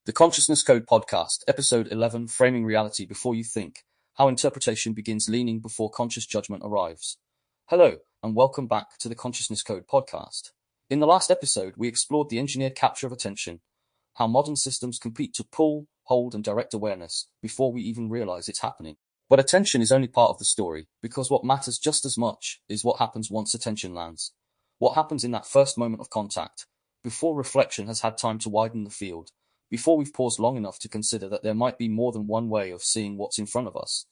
The Consciousness Code Podcast, Episode 11, Framing Reality Before You Think, How Interpretation Begins Leaning Before Conscious Judgment Arrives. Hello, and welcome back to the Consciousness Code Podcast. In the last episode, we explored the engineered capture of attention, how modern systems compete to pull, hold, and direct awareness before we even realize it's happening. But attention is only part of the story, because what matters just as much is what happens once attention lands. What happens in that first moment of contact, before reflection has had time to widen the field, before we've paused long enough to consider that there might be more than one way of seeing what's in front of us.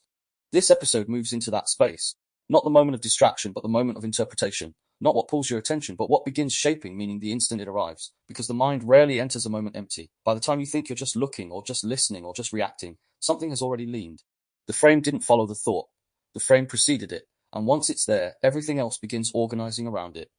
This episode moves into that space, not the moment of distraction, but the moment of interpretation, not what pulls your attention, but what begins shaping, meaning the instant it arrives, because the mind rarely enters a moment empty. By the time you think you're just looking, or just listening, or just reacting, something has already leaned. The frame didn't follow the thought, the frame preceded it, and once it's there, everything else begins organizing around it.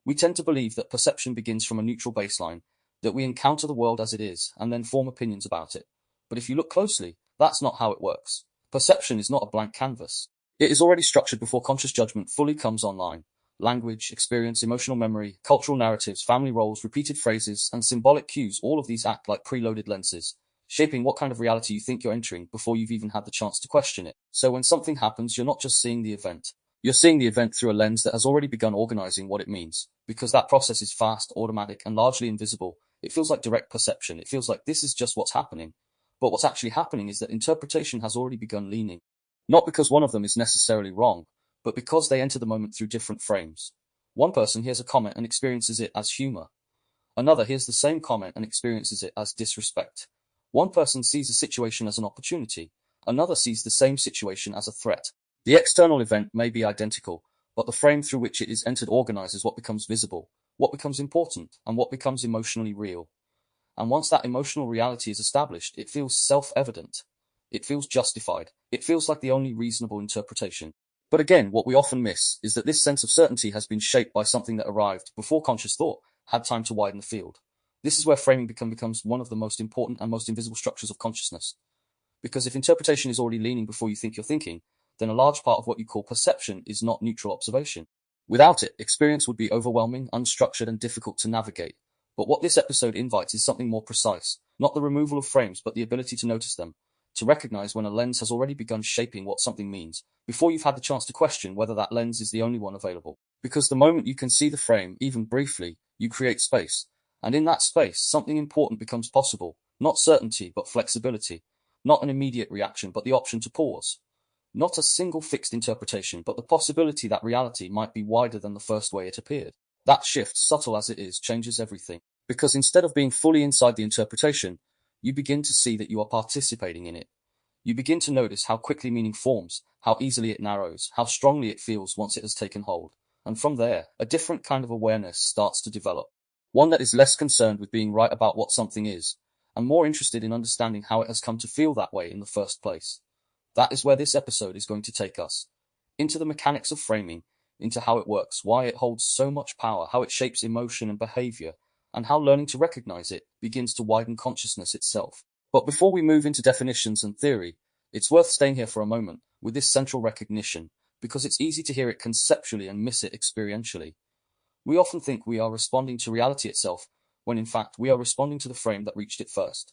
We tend to believe that perception begins from a neutral baseline, that we encounter the world as it is, and then form opinions about it. But if you look closely, that's not how it works. Perception is not a blank canvas. It is already structured before conscious judgment fully comes online. Language, experience, emotional memory, cultural narratives, family roles, repeated phrases, and symbolic cues, all of these act like preloaded lenses, shaping what kind of reality you think you're entering before you've even had the chance to question it. So when something happens, you're not just seeing the event. You're seeing the event through a lens that has already begun organizing what it means. Because that process is fast, automatic, and largely invisible, it feels like direct perception. It feels like this is just what's happening. But what's actually happening is that interpretation has already begun leaning. Not because one of them is necessarily wrong, but because they enter the moment through different frames. One person hears a comment and experiences it as humor. Another hears the same comment and experiences it as disrespect. One person sees a situation as an opportunity. Another sees the same situation as a threat. The external event may be identical, but the frame through which it is entered organizes what becomes visible, what becomes important, and what becomes emotionally real. And once that emotional reality is established, it feels self-evident. It feels justified. It feels like the only reasonable interpretation. But again, what we often miss is that this sense of certainty has been shaped by something that arrived before conscious thought had time to widen the field. This is where framing becomes one of the most important and most invisible structures of consciousness. Because if interpretation is already leaning before you think you're thinking, then a large part of what you call perception is not neutral observation. Without it, experience would be overwhelming, unstructured, and difficult to navigate. But what this episode invites is something more precise, not the removal of frames, but the ability to notice them, to recognize when a lens has already begun shaping what something means, before you've had the chance to question whether that lens is the only one available. Because the moment you can see the frame, even briefly, you create space. And in that space, something important becomes possible. Not certainty, but flexibility. Not an immediate reaction, but the option to pause. Not a single fixed interpretation, but the possibility that reality might be wider than the first way it appeared. That shift, subtle as it is, changes everything. Because instead of being fully inside the interpretation, you begin to see that you are participating in it. You begin to notice how quickly meaning forms, how easily it narrows, how strongly it feels once it has taken hold. And from there, a different kind of awareness starts to develop. One that is less concerned with being right about what something is, and more interested in understanding how it has come to feel that way in the first place. That is where this episode is going to take us. Into the mechanics of framing, into how it works, why it holds so much power, how it shapes emotion and behavior, and how learning to recognize it begins to widen consciousness itself. But before we move into definitions and theory, it's worth staying here for a moment with this central recognition, because it's easy to hear it conceptually and miss it experientially. We often think we are responding to reality itself, when in fact we are responding to the frame that reached it first.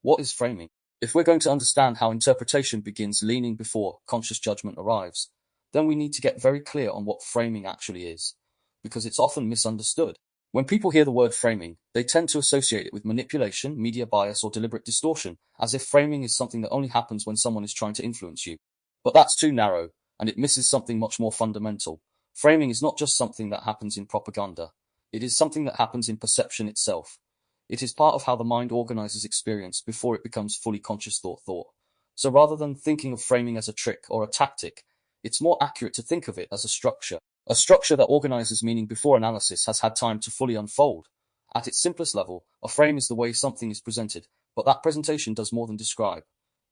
What is framing? If we're going to understand how interpretation begins leaning before conscious judgment arrives, then we need to get very clear on what framing actually is, because it's often misunderstood. When people hear the word framing, they tend to associate it with manipulation, media bias, or deliberate distortion, as if framing is something that only happens when someone is trying to influence you. But that's too narrow, and it misses something much more fundamental. Framing is not just something that happens in propaganda. It is something that happens in perception itself. It is part of how the mind organizes experience before it becomes fully conscious thought. So rather than thinking of framing as a trick or a tactic, it's more accurate to think of it as a structure. A structure that organizes meaning before analysis has had time to fully unfold. At its simplest level, a frame is the way something is presented, but that presentation does more than describe.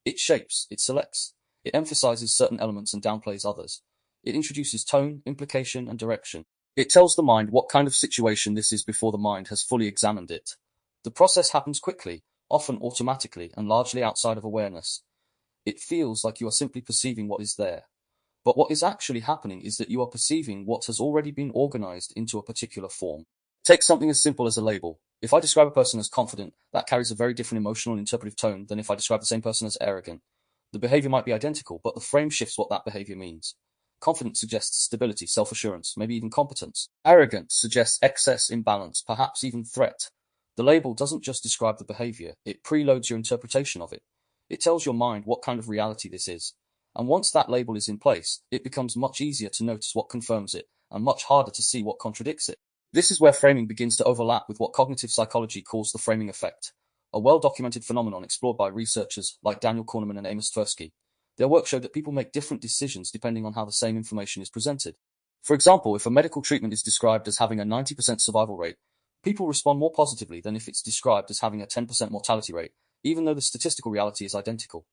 It shapes, it selects, it emphasizes certain elements and downplays others. It introduces tone, implication, and direction. It tells the mind what kind of situation this is before the mind has fully examined it. The process happens quickly, often automatically, and largely outside of awareness. It feels like you are simply perceiving what is there. But what is actually happening is that you are perceiving what has already been organized into a particular form. Take something as simple as a label. If I describe a person as confident, that carries a very different emotional and interpretive tone than if I describe the same person as arrogant. The behavior might be identical, but the frame shifts what that behavior means. Confidence suggests stability, self-assurance, maybe even competence. Arrogance suggests excess, imbalance, perhaps even threat. The label doesn't just describe the behavior, it preloads your interpretation of it. It tells your mind what kind of reality this is. And once that label is in place, it becomes much easier to notice what confirms it, and much harder to see what contradicts it. This is where framing begins to overlap with what cognitive psychology calls the framing effect, a well-documented phenomenon explored by researchers like Daniel Kahneman and Amos Tversky. Their work showed that people make different decisions depending on how the same information is presented. For example, if a medical treatment is described as having a 90% survival rate, people respond more positively than if it's described as having a 10% mortality rate, even though the statistical reality is identical.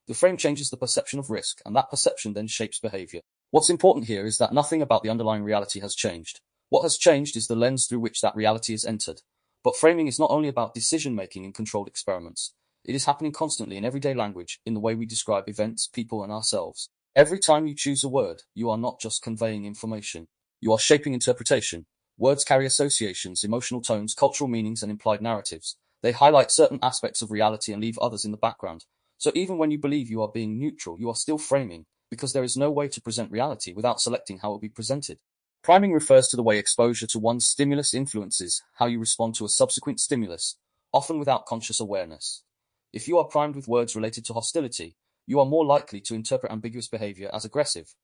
The frame changes the perception of risk, and that perception then shapes behavior. What's important here is that nothing about the underlying reality has changed. What has changed is the lens through which that reality is entered. But framing is not only about decision-making in controlled experiments. It is happening constantly in everyday language, in the way we describe events, people, and ourselves. Every time you choose a word, you are not just conveying information. You are shaping interpretation. Words carry associations, emotional tones, cultural meanings, and implied narratives. They highlight certain aspects of reality and leave others in the background. So even when you believe you are being neutral, you are still framing, because there is no way to present reality without selecting how it will be presented. Priming refers to the way exposure to one stimulus influences how you respond to a subsequent stimulus, often without conscious awareness. If you are primed with words related to hostility, you are more likely to interpret ambiguous behavior as aggressive.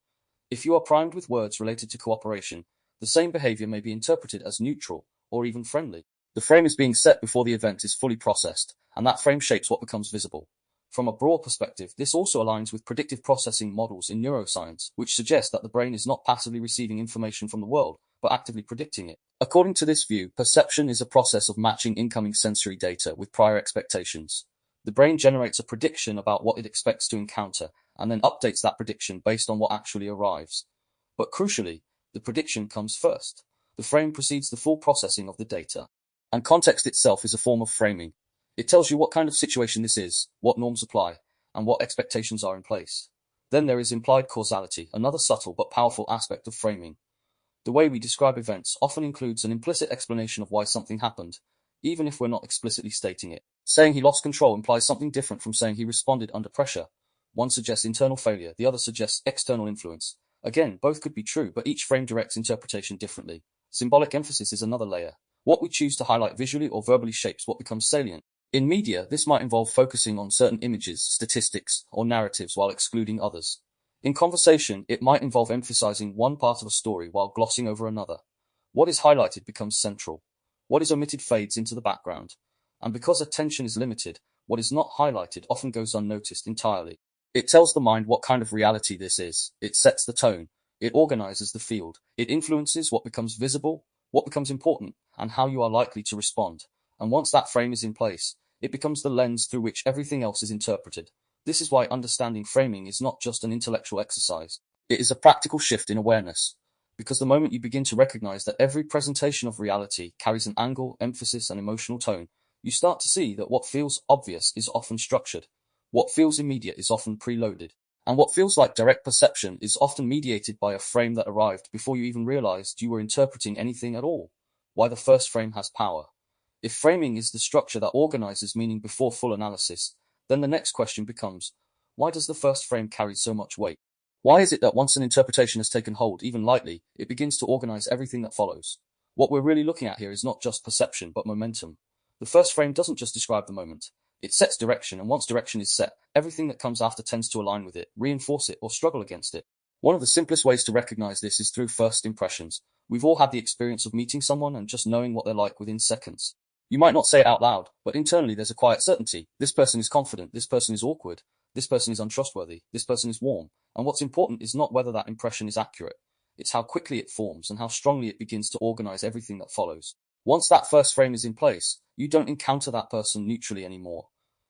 If you are primed with words related to cooperation, the same behavior may be interpreted as neutral or even friendly. The frame is being set before the event is fully processed, and that frame shapes what becomes visible. From a broad perspective, this also aligns with predictive processing models in neuroscience, which suggest that the brain is not passively receiving information from the world, but actively predicting it. According to this view, perception is a process of matching incoming sensory data with prior expectations. The brain generates a prediction about what it expects to encounter, and then updates that prediction based on what actually arrives. But crucially, the prediction comes first. The frame precedes the full processing of the data. And context itself is a form of framing. It tells you what kind of situation this is, what norms apply, and what expectations are in place. Then there is implied causality, another subtle but powerful aspect of framing. The way we describe events often includes an implicit explanation of why something happened, even if we're not explicitly stating it. Saying he lost control implies something different from saying he responded under pressure. One suggests internal failure, the other suggests external influence. Again, both could be true, but each frame directs interpretation differently. Symbolic emphasis is another layer. What we choose to highlight visually or verbally shapes what becomes salient. In media, this might involve focusing on certain images, statistics, or narratives while excluding others. In conversation, it might involve emphasizing one part of a story while glossing over another. What is highlighted becomes central. What is omitted fades into the background. And because attention is limited, what is not highlighted often goes unnoticed entirely. It tells the mind what kind of reality this is. It sets the tone. It organizes the field. It influences what becomes visible, what becomes important, and how you are likely to respond. And once that frame is in place, it becomes the lens through which everything else is interpreted. This is why understanding framing is not just an intellectual exercise. It is a practical shift in awareness. Because the moment you begin to recognize that every presentation of reality carries an angle, emphasis, and emotional tone, you start to see that what feels obvious is often structured, what feels immediate is often preloaded, and what feels like direct perception is often mediated by a frame that arrived before you even realized you were interpreting anything at all. Why the first frame has power. If framing is the structure that organizes meaning before full analysis, then the next question becomes, why does the first frame carry so much weight? Why is it that once an interpretation has taken hold, even lightly, it begins to organize everything that follows? What we're really looking at here is not just perception, but momentum. The first frame doesn't just describe the moment. It sets direction, and once direction is set, everything that comes after tends to align with it, reinforce it, or struggle against it. One of the simplest ways to recognize this is through first impressions. We've all had the experience of meeting someone and just knowing what they're like within seconds. You might not say it out loud, but internally there's a quiet certainty. This person is confident, this person is awkward, this person is untrustworthy, this person is warm. And what's important is not whether that impression is accurate. It's how quickly it forms and how strongly it begins to organize everything that follows. Once that first frame is in place, you don't encounter that person neutrally anymore.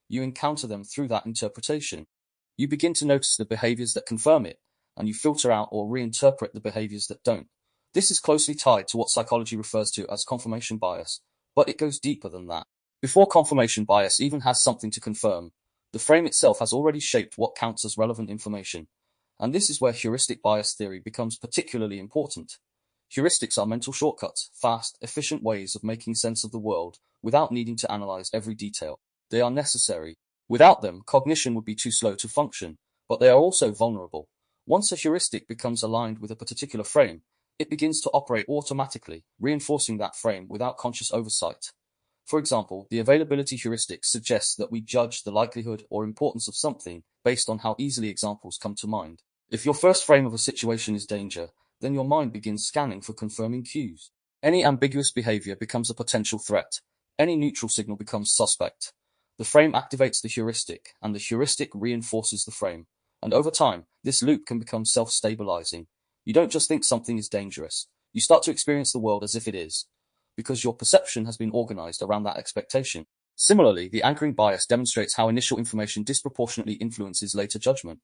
You encounter them through that interpretation. You begin to notice the behaviors that confirm it, and you filter out or reinterpret the behaviors that don't. This is closely tied to what psychology refers to as confirmation bias, but it goes deeper than that. Before confirmation bias even has something to confirm, the frame itself has already shaped what counts as relevant information. And this is where heuristic bias theory becomes particularly important. Heuristics are mental shortcuts, fast, efficient ways of making sense of the world without needing to analyze every detail. They are necessary. Without them, cognition would be too slow to function, but they are also vulnerable. Once a heuristic becomes aligned with a particular frame, it begins to operate automatically, reinforcing that frame without conscious oversight. For example, the availability heuristic suggests that we judge the likelihood or importance of something based on how easily examples come to mind. If your first frame of a situation is danger, then your mind begins scanning for confirming cues. Any ambiguous behavior becomes a potential threat. Any neutral signal becomes suspect. The frame activates the heuristic, and the heuristic reinforces the frame. And over time, this loop can become self-stabilizing. You don't just think something is dangerous. You start to experience the world as if it is, because your perception has been organized around that expectation. Similarly, the anchoring bias demonstrates how initial information disproportionately influences later judgment.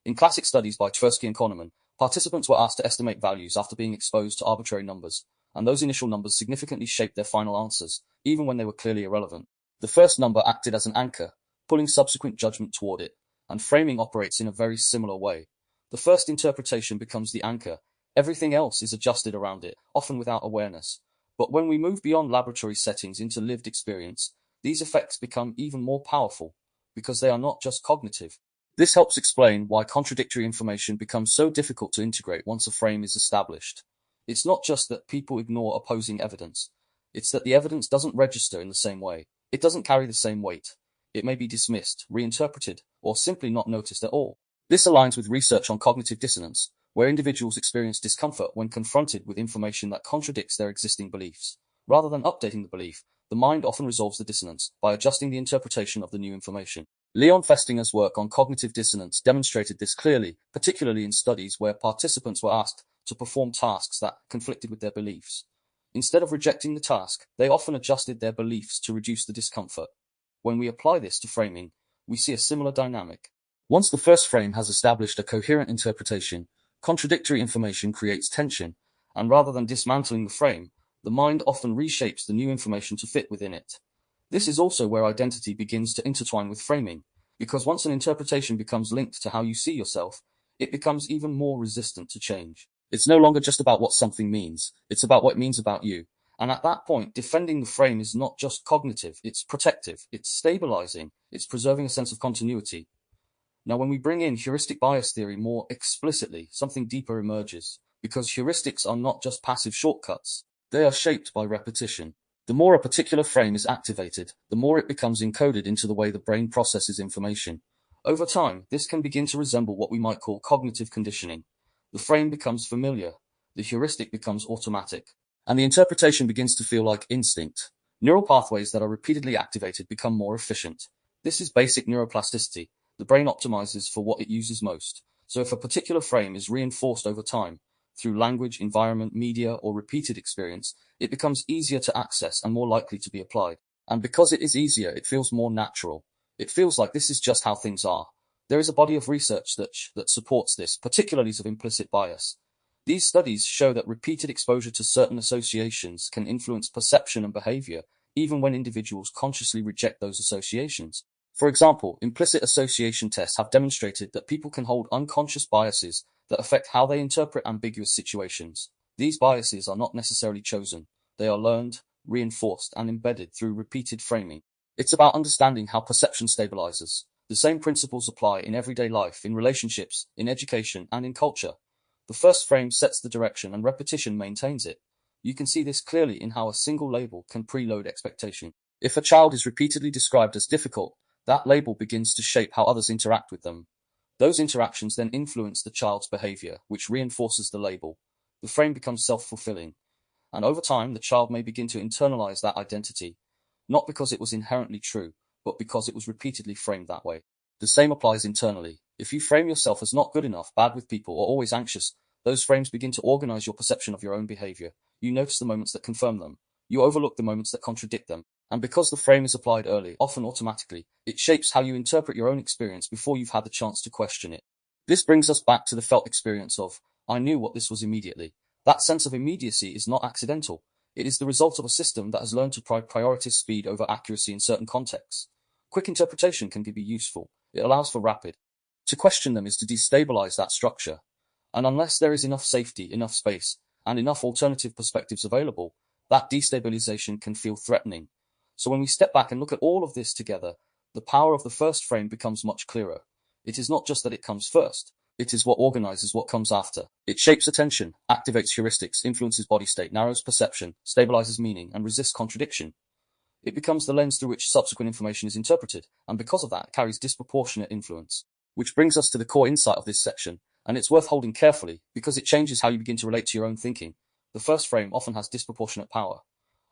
In classic studies by Tversky and Kahneman, participants were asked to estimate values after being exposed to arbitrary numbers, and those initial numbers significantly shaped their final answers, even when they were clearly irrelevant. The first number acted as an anchor, pulling subsequent judgment toward it, and framing operates in a very similar way. The first interpretation becomes the anchor. Everything else is adjusted around it, often without awareness. But when we move beyond laboratory settings into lived experience, these effects become even more powerful, because they are not just cognitive. This helps explain why contradictory information becomes so difficult to integrate once a frame is established. It's not just that people ignore opposing evidence. It's that the evidence doesn't register in the same way. It doesn't carry the same weight. It may be dismissed, reinterpreted, or simply not noticed at all. This aligns with research on cognitive dissonance, where individuals experience discomfort when confronted with information that contradicts their existing beliefs. Rather than updating the belief, the mind often resolves the dissonance by adjusting the interpretation of the new information. Leon Festinger's work on cognitive dissonance demonstrated this clearly, particularly in studies where participants were asked to perform tasks that conflicted with their beliefs. Instead of rejecting the task, they often adjusted their beliefs to reduce the discomfort. When we apply this to framing, we see a similar dynamic. Once the first frame has established a coherent interpretation, contradictory information creates tension, and rather than dismantling the frame, the mind often reshapes the new information to fit within it. This is also where identity begins to intertwine with framing, because once an interpretation becomes linked to how you see yourself, it becomes even more resistant to change. It's no longer just about what something means, it's about what it means about you. And at that point, defending the frame is not just cognitive, it's protective, it's stabilizing, it's preserving a sense of continuity. Now, when we bring in heuristic bias theory more explicitly, something deeper emerges, because heuristics are not just passive shortcuts, they are shaped by repetition. The more a particular frame is activated, the more it becomes encoded into the way the brain processes information. Over time, this can begin to resemble what we might call cognitive conditioning. The frame becomes familiar, the heuristic becomes automatic, and the interpretation begins to feel like instinct. Neural pathways that are repeatedly activated become more efficient. This is basic neuroplasticity. The brain optimizes for what it uses most. So if a particular frame is reinforced over time, through language, environment, media, or repeated experience, it becomes easier to access and more likely to be applied. And because it is easier, it feels more natural. It feels like this is just how things are. There is a body of research that supports this, particularly of implicit bias. These studies show that repeated exposure to certain associations can influence perception and behavior, even when individuals consciously reject those associations. For example, implicit association tests have demonstrated that people can hold unconscious biases that affect how they interpret ambiguous situations. These biases are not necessarily chosen. They are learned, reinforced, and embedded through repeated framing. It's about understanding how perception stabilizes. The same principles apply in everyday life, in relationships, in education, and in culture. The first frame sets the direction and repetition maintains it. You can see this clearly in how a single label can preload expectation. If a child is repeatedly described as difficult, that label begins to shape how others interact with them. Those interactions then influence the child's behavior, which reinforces the label. The frame becomes self-fulfilling, and over time the child may begin to internalize that identity, not because it was inherently true, but because it was repeatedly framed that way. The same applies internally. If you frame yourself as not good enough, bad with people, or always anxious, those frames begin to organize your perception of your own behavior. You notice the moments that confirm them. You overlook the moments that contradict them. And because the frame is applied early, often automatically, it shapes how you interpret your own experience before you've had the chance to question it. This brings us back to the felt experience of, I knew what this was immediately. That sense of immediacy is not accidental. It is the result of a system that has learned to prioritize speed over accuracy in certain contexts. Quick interpretation can be useful. It allows for rapid. To question them is to destabilize that structure. And unless there is enough safety, enough space, and enough alternative perspectives available, that destabilization can feel threatening. So when we step back and look at all of this together, the power of the first frame becomes much clearer. It is not just that it comes first, it is what organizes what comes after. It shapes attention, activates heuristics, influences body state, narrows perception, stabilizes meaning, and resists contradiction. It becomes the lens through which subsequent information is interpreted, and because of that, carries disproportionate influence. Which brings us to the core insight of this section, and it's worth holding carefully because it changes how you begin to relate to your own thinking. The first frame often has disproportionate power.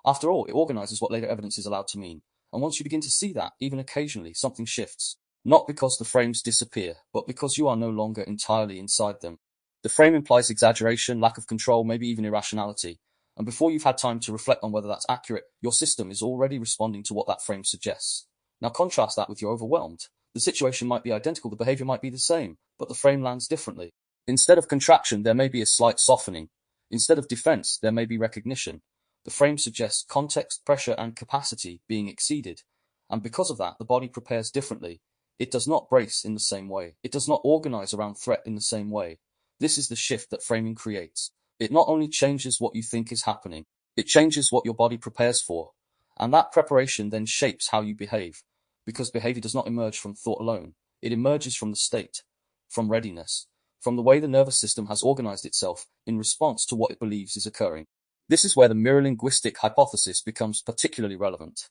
After all, it organizes what later evidence is allowed to mean, and once you begin to see that, even occasionally, something shifts. Not because the frames disappear, but because you are no longer entirely inside them. The frame implies exaggeration, lack of control, maybe even irrationality, and before you've had time to reflect on whether that's accurate, your system is already responding to what that frame suggests. Now contrast that with you're overwhelmed. The situation might be identical, the behavior might be the same, but the frame lands differently. Instead of contraction, there may be a slight softening. Instead of defense, there may be recognition. The frame suggests context, pressure, and capacity being exceeded, and because of that, the body prepares differently. It does not brace in the same way. It does not organize around threat in the same way. This is the shift that framing creates. It not only changes what you think is happening, it changes what your body prepares for. And that preparation then shapes how you behave, because behavior does not emerge from thought alone. It emerges from the state, from readiness, from the way the nervous system has organized itself in response to what it believes is occurring. This is where the mirror linguistic hypothesis becomes particularly relevant.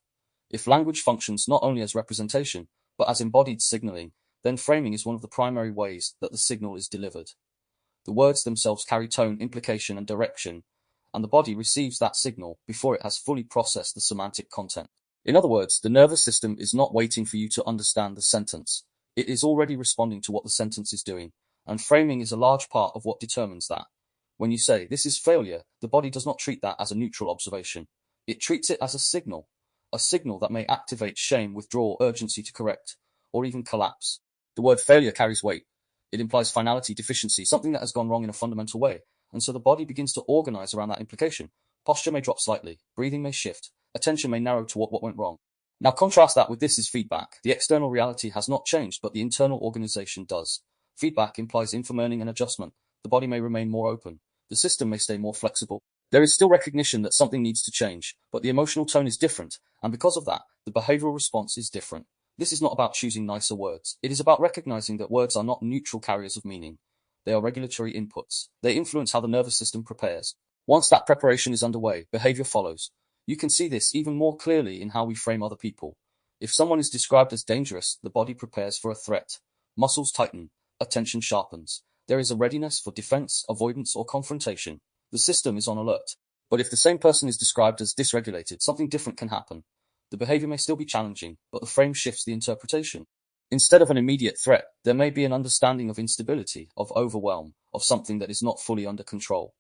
If language functions not only as representation, but as embodied signaling, then framing is one of the primary ways that the signal is delivered. The words themselves carry tone, implication, and direction, and the body receives that signal before it has fully processed the semantic content. In other words, the nervous system is not waiting for you to understand the sentence. It is already responding to what the sentence is doing, and framing is a large part of what determines that. When you say, "This is failure," the body does not treat that as a neutral observation. It treats it as a signal that may activate shame, withdrawal, urgency to correct, or even collapse. The word failure carries weight. It implies finality, deficiency, something that has gone wrong in a fundamental way, and so the body begins to organize around that implication. Posture may drop slightly, breathing may shift, attention may narrow toward what went wrong. Now contrast that with this is feedback. The external reality has not changed, but the internal organization does. Feedback implies learning and adjustment. The body may remain more open. The system may stay more flexible. There is still recognition that something needs to change, but the emotional tone is different, and because of that, the behavioral response is different. This is not about choosing nicer words. It is about recognizing that words are not neutral carriers of meaning. They are regulatory inputs. They influence how the nervous system prepares. Once that preparation is underway, behavior follows. You can see this even more clearly in how we frame other people. If someone is described as dangerous, the body prepares for a threat. Muscles tighten, attention sharpens. There is a readiness for defense, avoidance, or confrontation. The system is on alert. But if the same person is described as dysregulated, something different can happen. The behavior may still be challenging, but the frame shifts the interpretation. Instead of an immediate threat, there may be an understanding of instability, of overwhelm, of something that is not fully under control.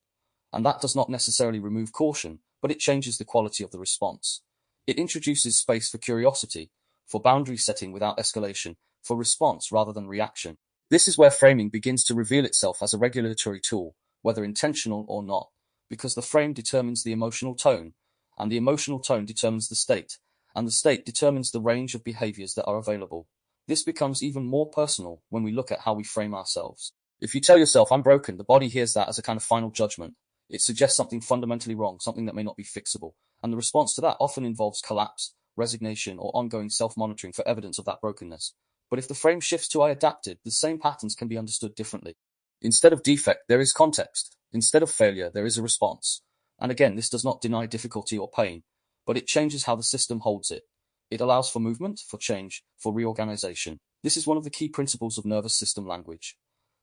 And that does not necessarily remove caution, but it changes the quality of the response. It introduces space for curiosity, for boundary setting without escalation, for response rather than reaction. This is where framing begins to reveal itself as a regulatory tool, whether intentional or not, because the frame determines the emotional tone, and the emotional tone determines the state, and the state determines the range of behaviors that are available. This becomes even more personal when we look at how we frame ourselves. If you tell yourself, "I'm broken," the body hears that as a kind of final judgment. It suggests something fundamentally wrong, something that may not be fixable, and the response to that often involves collapse, resignation, or ongoing self-monitoring for evidence of that brokenness. But if the frame shifts to "I adapted," the same patterns can be understood differently. Instead of defect, there is context. Instead of failure, there is a response. And again, this does not deny difficulty or pain, but it changes how the system holds it. It allows for movement, for change, for reorganization. This is one of the key principles of nervous system language.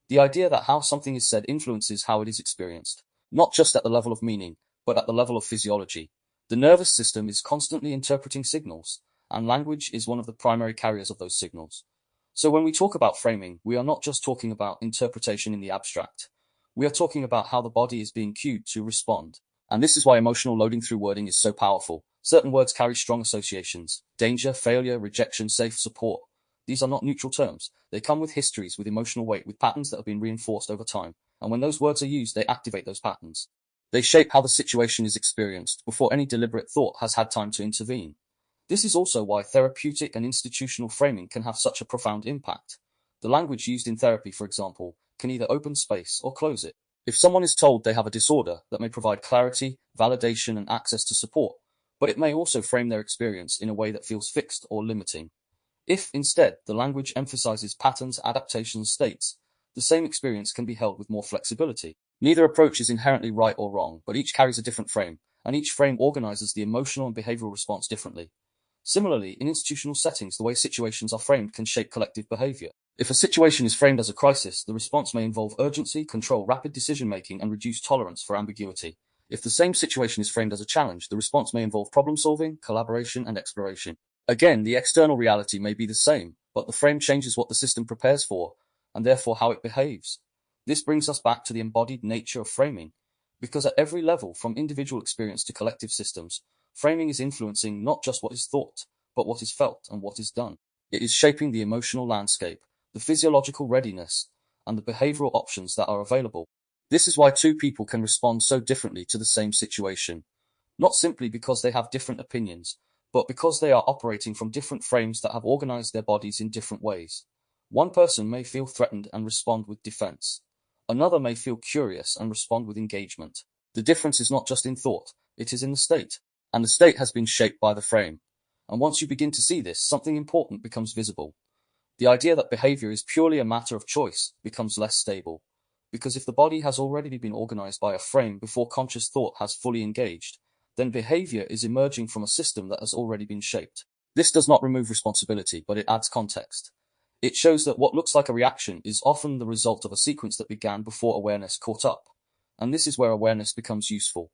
The idea that how something is said influences how it is experienced, not just at the level of meaning, but at the level of physiology. The nervous system is constantly interpreting signals, and language is one of the primary carriers of those signals. So when we talk about framing, we are not just talking about interpretation in the abstract. We are talking about how the body is being cued to respond. And this is why emotional loading through wording is so powerful. Certain words carry strong associations: danger, failure, rejection, safe, support. These are not neutral terms. They come with histories, with emotional weight, with patterns that have been reinforced over time. And when those words are used, they activate those patterns. They shape how the situation is experienced before any deliberate thought has had time to intervene. This is also why therapeutic and institutional framing can have such a profound impact. The language used in therapy, for example, can either open space or close it. If someone is told they have a disorder, that may provide clarity, validation, and access to support, but it may also frame their experience in a way that feels fixed or limiting. If, instead, the language emphasizes patterns, adaptations, states, the same experience can be held with more flexibility. Neither approach is inherently right or wrong, but each carries a different frame, and each frame organizes the emotional and behavioral response differently. Similarly, in institutional settings, the way situations are framed can shape collective behavior. If a situation is framed as a crisis, the response may involve urgency, control, rapid decision-making, and reduced tolerance for ambiguity. If the same situation is framed as a challenge, the response may involve problem-solving, collaboration, and exploration. Again, the external reality may be the same, but the frame changes what the system prepares for, and therefore how it behaves. This brings us back to the embodied nature of framing, because at every level, from individual experience to collective systems, framing is influencing not just what is thought, but what is felt and what is done. It is shaping the emotional landscape, the physiological readiness, and the behavioral options that are available. This is why two people can respond so differently to the same situation, not simply because they have different opinions, but because they are operating from different frames that have organized their bodies in different ways. One person may feel threatened and respond with defense. Another may feel curious and respond with engagement. The difference is not just in thought, it is in the state. And the state has been shaped by the frame. And once you begin to see this, something important becomes visible. The idea that behavior is purely a matter of choice becomes less stable. Because if the body has already been organized by a frame before conscious thought has fully engaged, then behavior is emerging from a system that has already been shaped. This does not remove responsibility, but it adds context. It shows that what looks like a reaction is often the result of a sequence that began before awareness caught up. And this is where awareness becomes useful,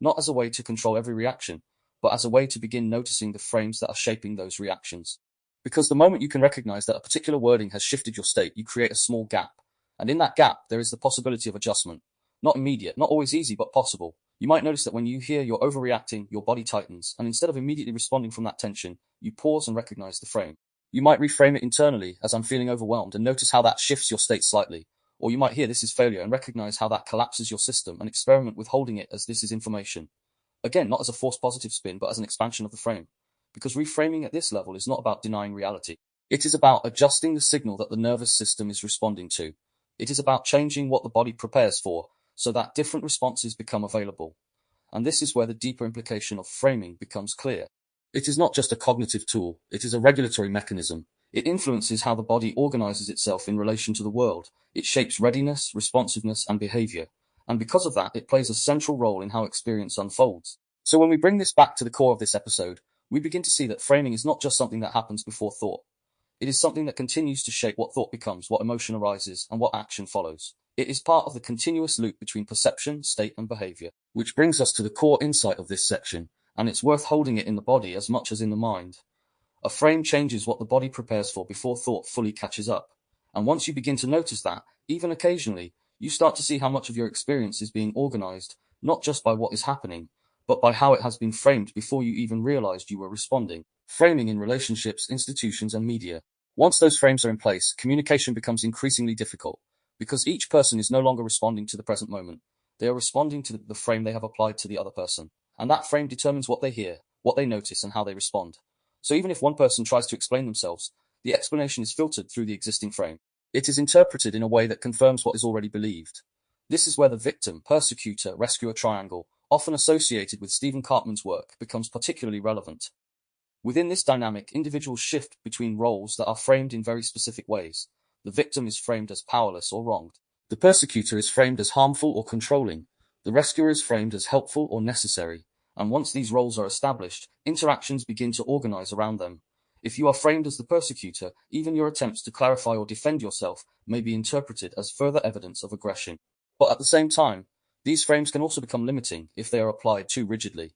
not as a way to control every reaction, but as a way to begin noticing the frames that are shaping those reactions. Because the moment you can recognize that a particular wording has shifted your state, you create a small gap. And in that gap, there is the possibility of adjustment. Not immediate, not always easy, but possible. You might notice that when you hear you're overreacting, your body tightens, and instead of immediately responding from that tension, you pause and recognize the frame. You might reframe it internally as I'm feeling overwhelmed and notice how that shifts your state slightly. Or you might hear this is failure and recognize how that collapses your system and experiment with holding it as this is information. Again, not as a forced positive spin, but as an expansion of the frame. Because reframing at this level is not about denying reality. It is about adjusting the signal that the nervous system is responding to. It is about changing what the body prepares for, so that different responses become available. And this is where the deeper implication of framing becomes clear. It is not just a cognitive tool, it is a regulatory mechanism. It influences how the body organizes itself in relation to the world. It shapes readiness, responsiveness, and behavior. And because of that, it plays a central role in how experience unfolds. So when we bring this back to the core of this episode, we begin to see that framing is not just something that happens before thought. It is something that continues to shape what thought becomes, what emotion arises, and what action follows. It is part of the continuous loop between perception, state, and behavior. Which brings us to the core insight of this section, and it's worth holding it in the body as much as in the mind. A frame changes what the body prepares for before thought fully catches up. And once you begin to notice that, even occasionally, you start to see how much of your experience is being organized, not just by what is happening, but by how it has been framed before you even realized you were responding. Framing in relationships, institutions, and media. Once those frames are in place, communication becomes increasingly difficult, because each person is no longer responding to the present moment. They are responding to the frame they have applied to the other person. And that frame determines what they hear, what they notice, and how they respond. So even if one person tries to explain themselves, the explanation is filtered through the existing frame. It is interpreted in a way that confirms what is already believed. This is where the victim, persecutor, rescuer triangle, often associated with Stephen Cartman's work, becomes particularly relevant. Within this dynamic, individuals shift between roles that are framed in very specific ways. The victim is framed as powerless or wronged. The persecutor is framed as harmful or controlling. The rescuer is framed as helpful or necessary. And once these roles are established, interactions begin to organize around them. If you are framed as the persecutor, even your attempts to clarify or defend yourself may be interpreted as further evidence of aggression. But at the same time, these frames can also become limiting if they are applied too rigidly.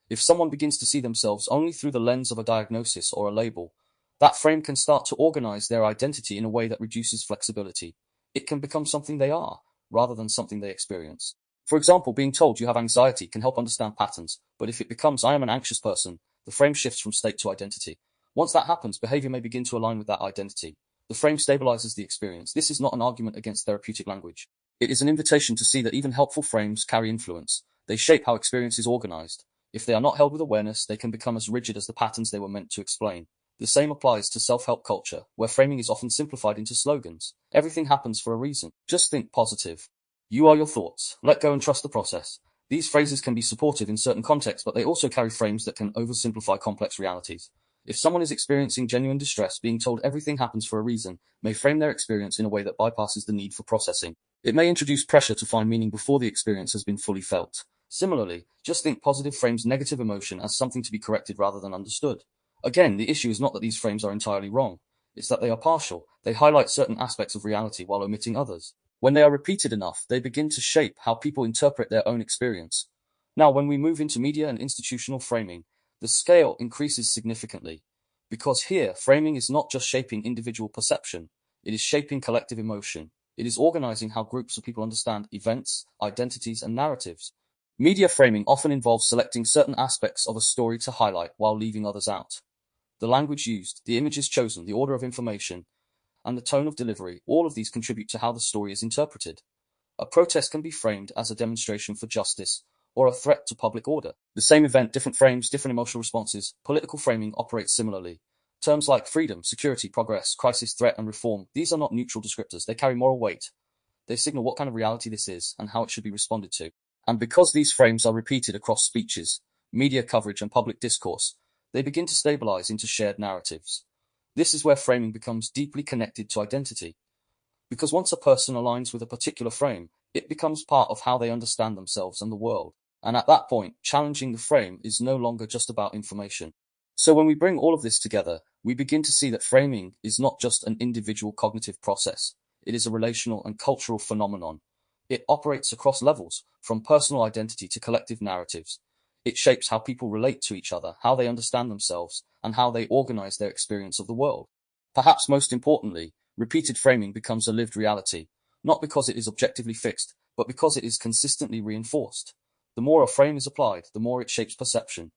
If someone begins to see themselves only through the lens of a diagnosis or a label, that frame can start to organize their identity in a way that reduces flexibility. It can become something they are, rather than something they experience. For example, being told you have anxiety can help understand patterns, but if it becomes I am an anxious person, the frame shifts from state to identity. Once that happens, behavior may begin to align with that identity. The frame stabilizes the experience. This is not an argument against therapeutic language. It is an invitation to see that even helpful frames carry influence. They shape how experience is organized. If they are not held with awareness, they can become as rigid as the patterns they were meant to explain. The same applies to self-help culture, where framing is often simplified into slogans. Everything happens for a reason. Just think positive. You are your thoughts. Let go and trust the process. These phrases can be supportive in certain contexts, but they also carry frames that can oversimplify complex realities. If someone is experiencing genuine distress, being told everything happens for a reason may frame their experience in a way that bypasses the need for processing. It may introduce pressure to find meaning before the experience has been fully felt. Similarly, just think positive frames negative emotion as something to be corrected rather than understood. Again, the issue is not that these frames are entirely wrong. It's that they are partial. They highlight certain aspects of reality while omitting others. When they are repeated enough, they begin to shape how people interpret their own experience. Now, when we move into media and institutional framing, the scale increases significantly. Because here, framing is not just shaping individual perception, it is shaping collective emotion. It is organizing how groups of people understand events, identities, and narratives. Media framing often involves selecting certain aspects of a story to highlight while leaving others out. The language used, the images chosen, the order of information, and the tone of delivery, all of these contribute to how the story is interpreted. A protest can be framed as a demonstration for justice or a threat to public order. The same event, different frames, different emotional responses. Political framing operates similarly. Terms like freedom, security, progress, crisis, threat, and reform, these are not neutral descriptors. They carry moral weight. They signal what kind of reality this is and how it should be responded to. And because these frames are repeated across speeches, media coverage, and public discourse, they begin to stabilize into shared narratives. This is where framing becomes deeply connected to identity. Because once a person aligns with a particular frame, it becomes part of how they understand themselves and the world. And at that point, challenging the frame is no longer just about information. So when we bring all of this together, we begin to see that framing is not just an individual cognitive process. It is a relational and cultural phenomenon. It operates across levels, from personal identity to collective narratives. It shapes how people relate to each other, how they understand themselves, and how they organize their experience of the world. Perhaps most importantly, repeated framing becomes a lived reality, not because it is objectively fixed, but because it is consistently reinforced. The more a frame is applied, the more it shapes perception.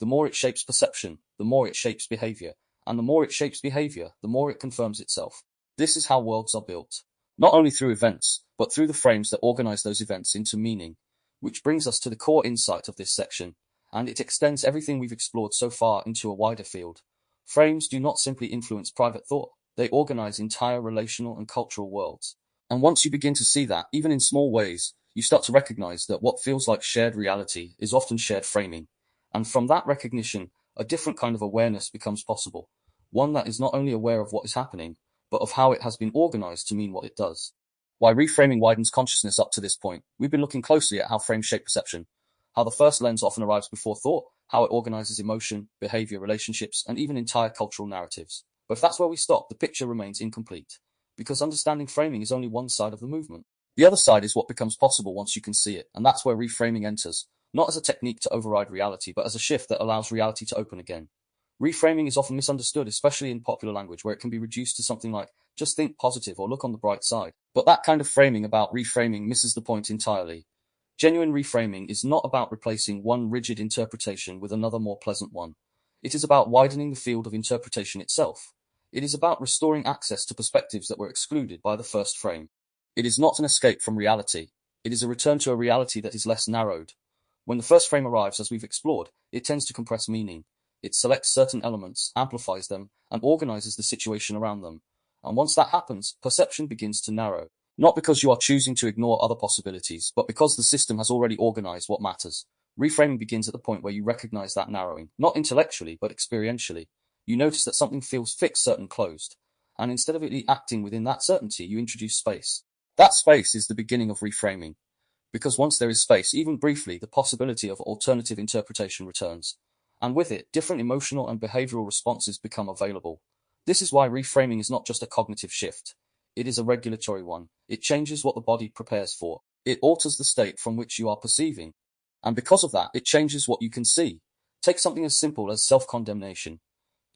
The more it shapes perception, the more it shapes behavior. And the more it shapes behavior, the more it confirms itself. This is how worlds are built. Not only through events, but through the frames that organize those events into meaning. Which brings us to the core insight of this section, and it extends everything we've explored so far into a wider field. Frames do not simply influence private thought, they organize entire relational and cultural worlds. And once you begin to see that, even in small ways, you start to recognize that what feels like shared reality is often shared framing. And from that recognition, a different kind of awareness becomes possible. One that is not only aware of what is happening, but of how it has been organized to mean what it does. Why reframing widens consciousness up to this point, we've been looking closely at how frames shape perception, how the first lens often arrives before thought, how it organizes emotion, behavior, relationships, and even entire cultural narratives. But if that's where we stop, the picture remains incomplete, because understanding framing is only one side of the movement. The other side is what becomes possible once you can see it, and that's where reframing enters, not as a technique to override reality, but as a shift that allows reality to open again. Reframing is often misunderstood, especially in popular language, where it can be reduced to something like, just think positive or look on the bright side. But that kind of framing about reframing misses the point entirely. Genuine reframing is not about replacing one rigid interpretation with another more pleasant one. It is about widening the field of interpretation itself. It is about restoring access to perspectives that were excluded by the first frame. It is not an escape from reality. It is a return to a reality that is less narrowed. When the first frame arrives, as we've explored, it tends to compress meaning. It selects certain elements, amplifies them, and organizes the situation around them. And once that happens, perception begins to narrow. Not because you are choosing to ignore other possibilities, but because the system has already organized what matters. Reframing begins at the point where you recognize that narrowing, not intellectually, but experientially. You notice that something feels fixed, certain, closed. And instead of it acting within that certainty, you introduce space. That space is the beginning of reframing. Because once there is space, even briefly, the possibility of alternative interpretation returns. And with it, different emotional and behavioral responses become available. This is why reframing is not just a cognitive shift. It is a regulatory one. It changes what the body prepares for. It alters the state from which you are perceiving. And because of that, it changes what you can see. Take something as simple as self-condemnation.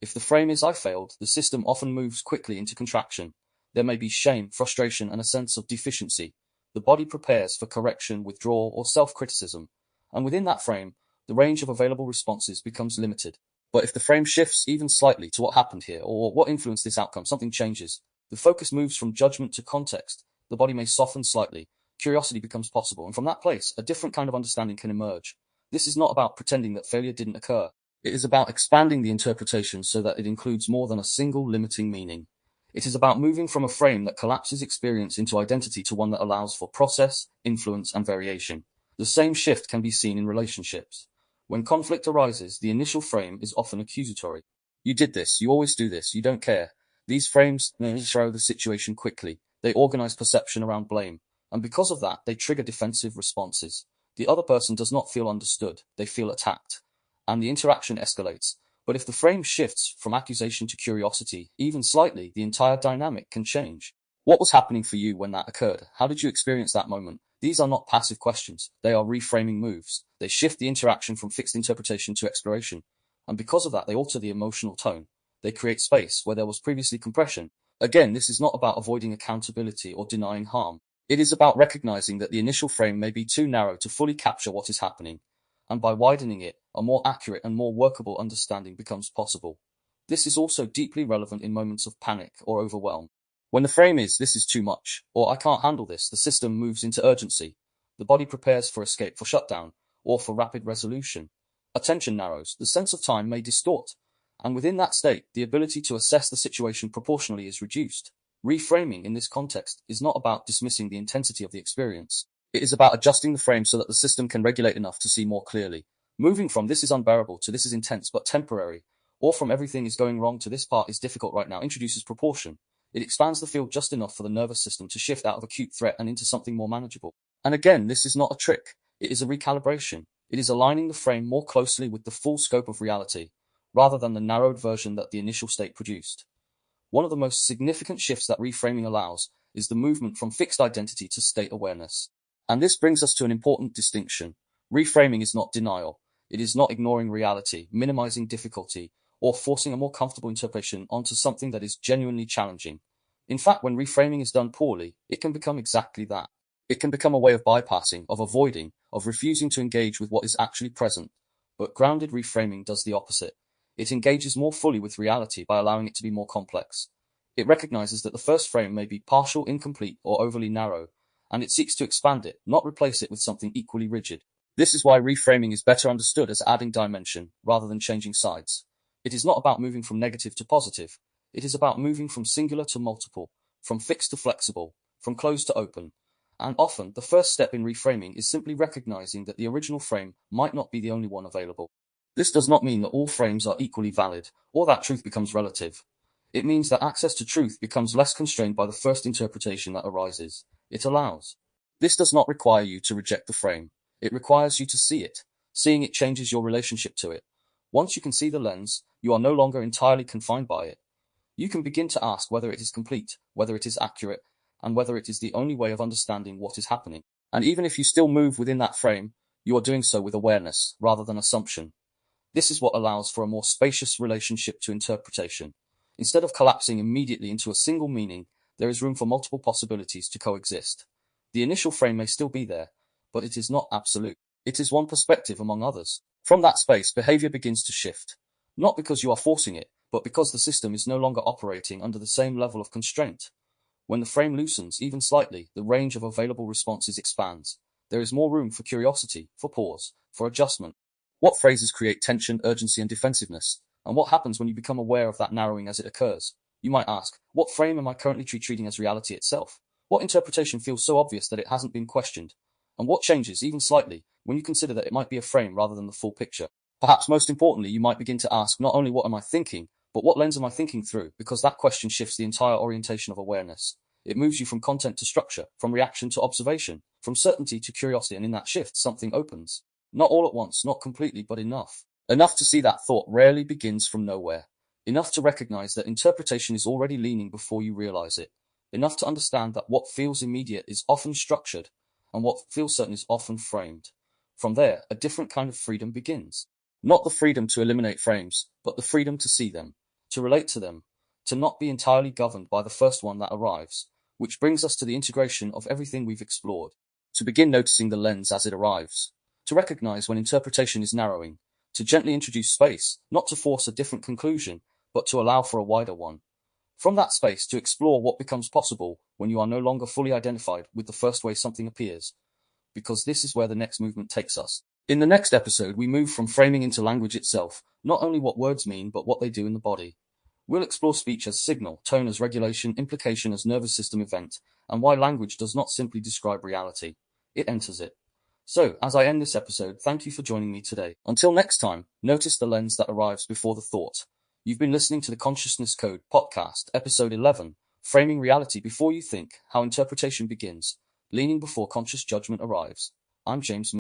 If the frame is "I failed," the system often moves quickly into contraction. There may be shame, frustration, and a sense of deficiency. The body prepares for correction, withdrawal, or self-criticism. And within that frame, the range of available responses becomes limited. But if the frame shifts even slightly to what happened here, or what influenced this outcome, something changes. The focus moves from judgment to context. The body may soften slightly. Curiosity becomes possible, and from that place, a different kind of understanding can emerge. This is not about pretending that failure didn't occur. It is about expanding the interpretation so that it includes more than a single limiting meaning. It is about moving from a frame that collapses experience into identity to one that allows for process, influence, and variation. The same shift can be seen in relationships. When conflict arises, the initial frame is often accusatory. You did this, you always do this, you don't care. These frames narrow the situation quickly. They organize perception around blame. And because of that, they trigger defensive responses. The other person does not feel understood. They feel attacked. And the interaction escalates. But if the frame shifts from accusation to curiosity, even slightly, the entire dynamic can change. What was happening for you when that occurred? How did you experience that moment? These are not passive questions. They are reframing moves. They shift the interaction from fixed interpretation to exploration. And because of that, they alter the emotional tone. They create space where there was previously compression. Again, this is not about avoiding accountability or denying harm. It is about recognizing that the initial frame may be too narrow to fully capture what is happening. And by widening it, a more accurate and more workable understanding becomes possible. This is also deeply relevant in moments of panic or overwhelm. When the frame is, this is too much, or I can't handle this, the system moves into urgency. The body prepares for escape, for shutdown, or for rapid resolution. Attention narrows, the sense of time may distort, and within that state, the ability to assess the situation proportionally is reduced. Reframing in this context is not about dismissing the intensity of the experience. It is about adjusting the frame so that the system can regulate enough to see more clearly. Moving from this is unbearable to this is intense but temporary, or from everything is going wrong to this part is difficult right now, introduces proportion. It expands the field just enough for the nervous system to shift out of acute threat and into something more manageable. And again, this is not a trick. It is a recalibration. It is aligning the frame more closely with the full scope of reality, rather than the narrowed version that the initial state produced. One of the most significant shifts that reframing allows is the movement from fixed identity to state awareness. And this brings us to an important distinction. Reframing is not denial. It is not ignoring reality, minimizing difficulty, or forcing a more comfortable interpretation onto something that is genuinely challenging. In fact, when reframing is done poorly, it can become exactly that. It can become a way of bypassing, of avoiding, of refusing to engage with what is actually present. But grounded reframing does the opposite. It engages more fully with reality by allowing it to be more complex. It recognizes that the first frame may be partial, incomplete, or overly narrow, and it seeks to expand it, not replace it with something equally rigid. This is why reframing is better understood as adding dimension, rather than changing sides. It is not about moving from negative to positive. It is about moving from singular to multiple, from fixed to flexible, from closed to open. And often, the first step in reframing is simply recognizing that the original frame might not be the only one available. This does not mean that all frames are equally valid, or that truth becomes relative. It means that access to truth becomes less constrained by the first interpretation that arises. It allows. This does not require you to reject the frame. It requires you to see it. Seeing it changes your relationship to it. Once you can see the lens, you are no longer entirely confined by it. You can begin to ask whether it is complete, whether it is accurate, and whether it is the only way of understanding what is happening. And even if you still move within that frame, you are doing so with awareness, rather than assumption. This is what allows for a more spacious relationship to interpretation. Instead of collapsing immediately into a single meaning, there is room for multiple possibilities to coexist. The initial frame may still be there, but it is not absolute. It is one perspective among others. From that space, behavior begins to shift. Not because you are forcing it, but because the system is no longer operating under the same level of constraint. When the frame loosens, even slightly, the range of available responses expands. There is more room for curiosity, for pause, for adjustment. What phrases create tension, urgency, and defensiveness? And what happens when you become aware of that narrowing as it occurs? You might ask, what frame am I currently treating as reality itself? What interpretation feels so obvious that it hasn't been questioned? And what changes, even slightly, when you consider that it might be a frame rather than the full picture? Perhaps most importantly, you might begin to ask not only what am I thinking, but what lens am I thinking through? Because that question shifts the entire orientation of awareness. It moves you from content to structure, from reaction to observation, from certainty to curiosity, and in that shift, something opens. Not all at once, not completely, but enough. Enough to see that thought rarely begins from nowhere. Enough to recognize that interpretation is already leaning before you realize it. Enough to understand that what feels immediate is often structured, and what feels certain is often framed. From there, a different kind of freedom begins. Not the freedom to eliminate frames, but the freedom to see them, to relate to them, to not be entirely governed by the first one that arrives, which brings us to the integration of everything we've explored. To begin noticing the lens as it arrives. To recognize when interpretation is narrowing, to gently introduce space, not to force a different conclusion, but to allow for a wider one. From that space, to explore what becomes possible when you are no longer fully identified with the first way something appears, because this is where the next movement takes us. In the next episode, we move from framing into language itself, not only what words mean, but what they do in the body. We'll explore speech as signal, tone as regulation, implication as nervous system event, and why language does not simply describe reality. It enters it. So, as I end this episode, thank you for joining me today. Until next time, notice the lens that arrives before the thought. You've been listening to the Consciousness Code podcast, episode 11, Framing Reality Before You Think, How Interpretation Begins, Leaning Before Conscious Judgment Arrives. I'm James.